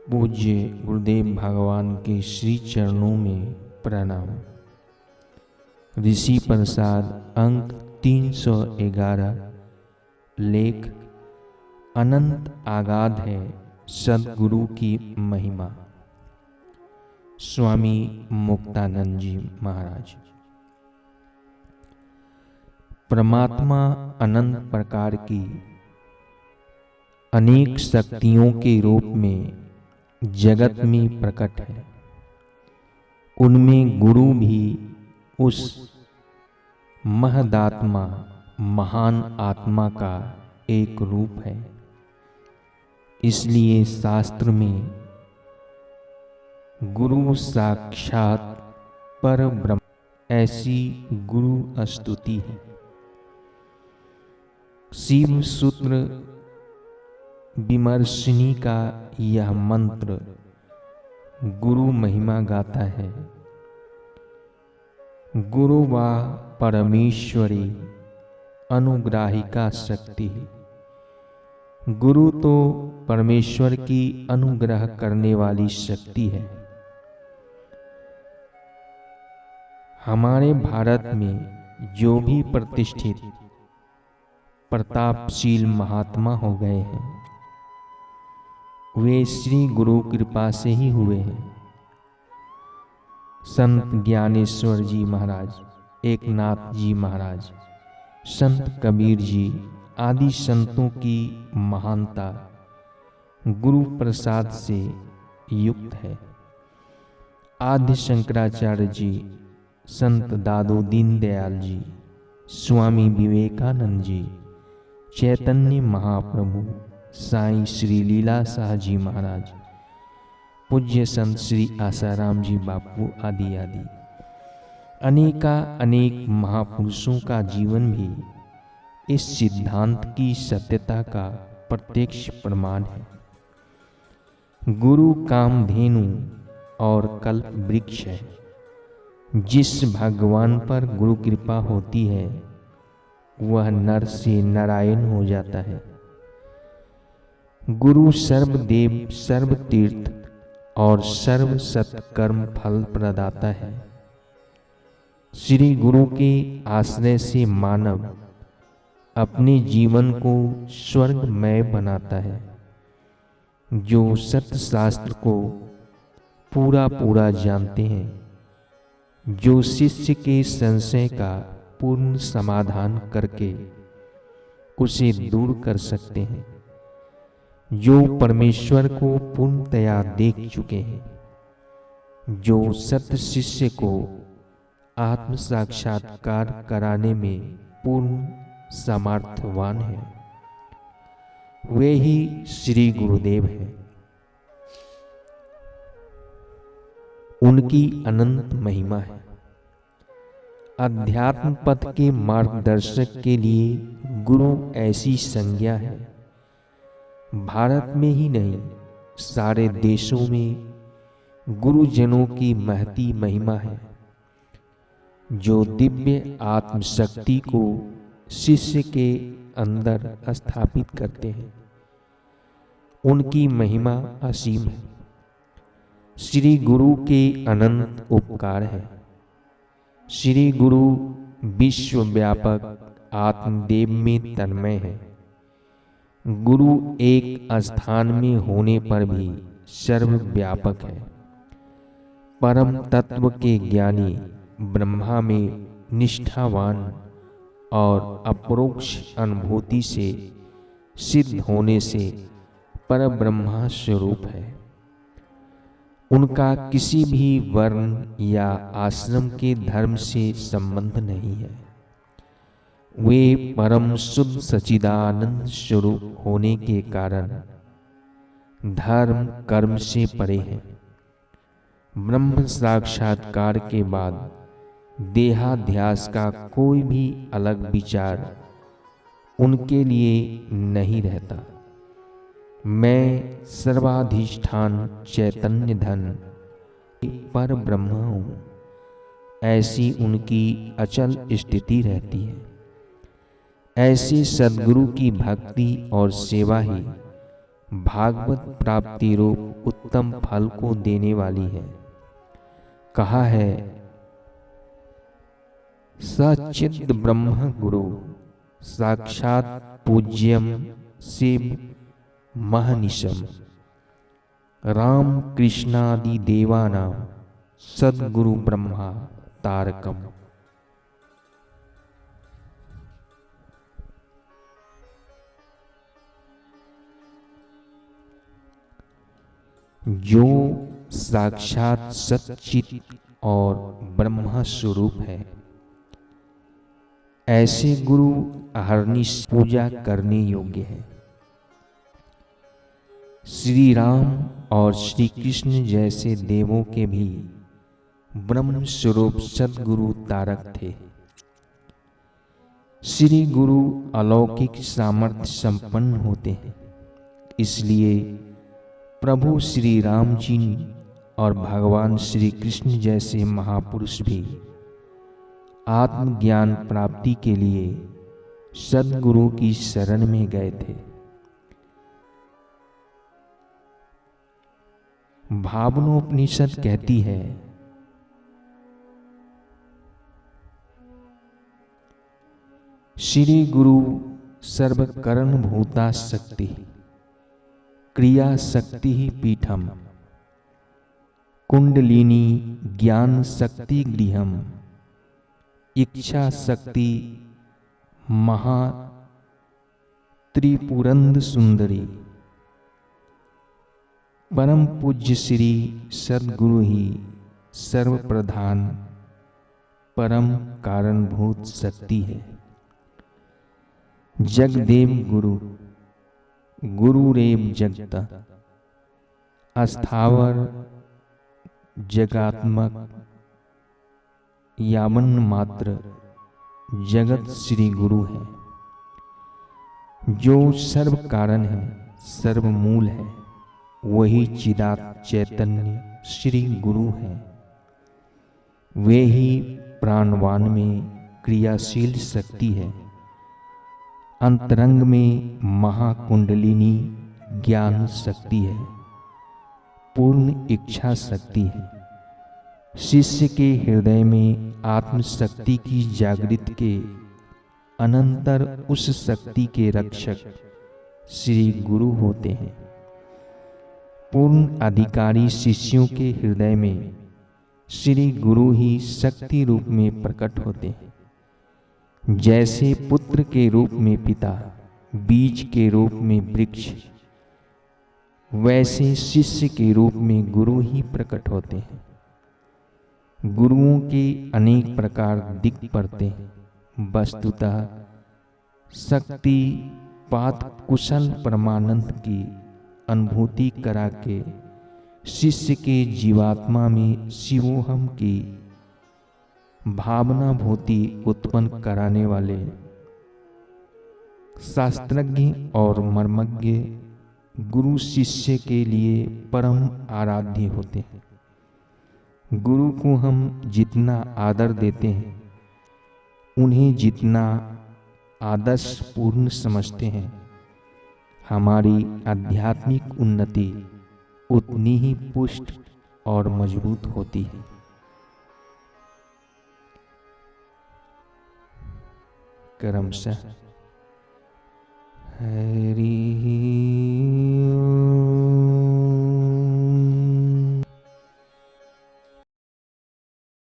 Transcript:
पूज्य गुरुदेव भगवान के श्री चरणों में प्रणाम। ऋषि प्रसाद अंक 311। लेख अनंत आगाध है सद्गुरु की महिमा। स्वामी मुक्तानंद जी महाराज। परमात्मा अनंत प्रकार की अनेक शक्तियों के रूप में जगत में प्रकट है। उनमें गुरु भी उस महदात्मा महान आत्मा का एक रूप है। इसलिए शास्त्र में गुरु साक्षात पर ब्रह्म ऐसी गुरु स्तुति है। शिव सूत्र विमर्शिनी का यह मंत्र गुरु महिमा गाता है। गुरु वा परमेश्वरी अनुग्राहिका शक्ति। गुरु तो परमेश्वर की अनुग्रह करने वाली शक्ति है। हमारे भारत में जो भी प्रतिष्ठित प्रतापशील महात्मा हो गए हैं वे श्री गुरु कृपा से ही हुए हैं। संत ज्ञानेश्वर जी महाराज, एकनाथ जी महाराज, संत कबीर जी आदि संतों की महानता गुरु प्रसाद से युक्त है। आदि शंकराचार्य जी, संत दादू दीनदयाल जी, स्वामी विवेकानंद जी, चैतन्य महाप्रभु, साईं श्री लीला शाह जी महाराज, पूज्य संत श्री आसाराम जी बापू आदि आदि अनेक महापुरुषों का जीवन भी इस सिद्धांत की सत्यता का प्रत्यक्ष प्रमाण है। गुरु कामधेनु और कल्प वृक्ष है। जिस भगवान पर गुरु कृपा होती है वह नर से नारायण हो जाता है। गुरु सर्वदेव सर्व तीर्थ और सर्व सत्कर्म फल प्रदाता है। श्री गुरु के आश्रय से मानव अपने जीवन को स्वर्गमय बनाता है। जो सत्य शास्त्र को पूरा जानते हैं, जो शिष्य के संशय का पूर्ण समाधान करके उसे दूर कर सकते हैं, जो परमेश्वर को पूर्णतया देख चुके हैं, जो सत्य शिष्य को आत्म साक्षात्कार कराने में पूर्ण सामर्थ्यवान है, वे ही श्री गुरुदेव हैं। उनकी अनंत महिमा है। अध्यात्म पथ के मार्गदर्शक के लिए गुरु ऐसी संज्ञा है। भारत में ही नहीं सारे देशों में गुरुजनों की महती महिमा है, जो दिव्य आत्मशक्ति को शिष्य के अंदर स्थापित करते हैं। उनकी महिमा असीम है। श्री गुरु के अनंत उपकार है। श्री गुरु विश्वव्यापक आत्मदेव में तन्मय है। गुरु एक स्थान में होने पर भी सर्वव्यापक है। परम तत्व के ज्ञानी ब्रह्मा में निष्ठावान और अपरोक्ष अनुभूति से सिद्ध होने से परब्रह्मा स्वरूप है। उनका किसी भी वर्ण या आश्रम के धर्म से संबंध नहीं है। वे परम शुद्ध सच्चिदानंद स्वरूप होने के कारण धर्म कर्म से परे हैं। ब्रह्म साक्षात्कार के बाद देहाध्यास का कोई भी अलग विचार उनके लिए नहीं रहता। मैं सर्वाधिष्ठान चैतन्य धन पर ब्रह्म हूँ, ऐसी उनकी अचल स्थिति रहती है। ऐसे सद्गुरु की भक्ति और सेवा ही भागवत प्राप्ति रूप उत्तम फल को देने वाली है। कहा है, सच्चिद ब्रह्म गुरु साक्षात पूज्यम शिव महनिशम राम कृष्णादि देवानां सद्गुरु ब्रह्मा तारकम। जो साक्षात सच्चित और ब्रह्म स्वरूप है, ऐसे गुरु अहर्निश पूजा करने योग्य है। श्री राम और श्री कृष्ण जैसे देवों के भी ब्रह्म स्वरूप सद्गुरु तारक थे। श्री गुरु अलौकिक सामर्थ्य संपन्न होते हैं, इसलिए प्रभु श्री राम जी और भगवान श्री कृष्ण जैसे महापुरुष भी आत्मज्ञान प्राप्ति के लिए सद्गुरु की शरण में गए थे। भावनोपनिषद कहती है, श्री गुरु सर्वकरण भूता शक्ति क्रिया शक्ति पीठम कुंडलिनी ज्ञान शक्ति गृहम इच्छा शक्ति महा त्रिपुरंद सुंदरी। परम पूज्य श्री सद्गुरु ही सर्व प्रधान परम कारणभूत शक्ति है। जगदेव गुरु गुरुरेव जगत अस्थावर जगात्मक यावन मात्र जगत श्री गुरु है। जो सर्व कारण है, सर्व मूल है, वही चिदात्म चैतन्य श्री गुरु है। वे ही प्राणवान में क्रियाशील शक्ति है, अंतरंग में महाकुंडलिनी ज्ञान शक्ति है, पूर्ण इच्छा शक्ति है। शिष्य के हृदय में आत्मशक्ति की जागृति के अनंतर उस शक्ति के रक्षक श्री गुरु होते हैं। पूर्ण अधिकारी शिष्यों के हृदय में श्री गुरु ही शक्ति रूप में प्रकट होते हैं। जैसे पुत्र के रूप में पिता, बीज के रूप में वृक्ष, वैसे शिष्य के रूप में गुरु ही प्रकट होते हैं। गुरुओं के अनेक प्रकार दिख पड़ते हैं। वस्तुतः शक्ति पात कुशल परमानंद की अनुभूति करा के शिष्य के जीवात्मा में शिवोहम की भावना भूति उत्पन्न कराने वाले शास्त्रज्ञ और मर्मज्ञ गुरु शिष्य के लिए परम आराध्य होते हैं। गुरु को हम जितना आदर देते हैं, उन्हें जितना आदर्श पूर्ण समझते हैं, हमारी आध्यात्मिक उन्नति उतनी ही पुष्ट और मजबूत होती है। क्रमशः हरि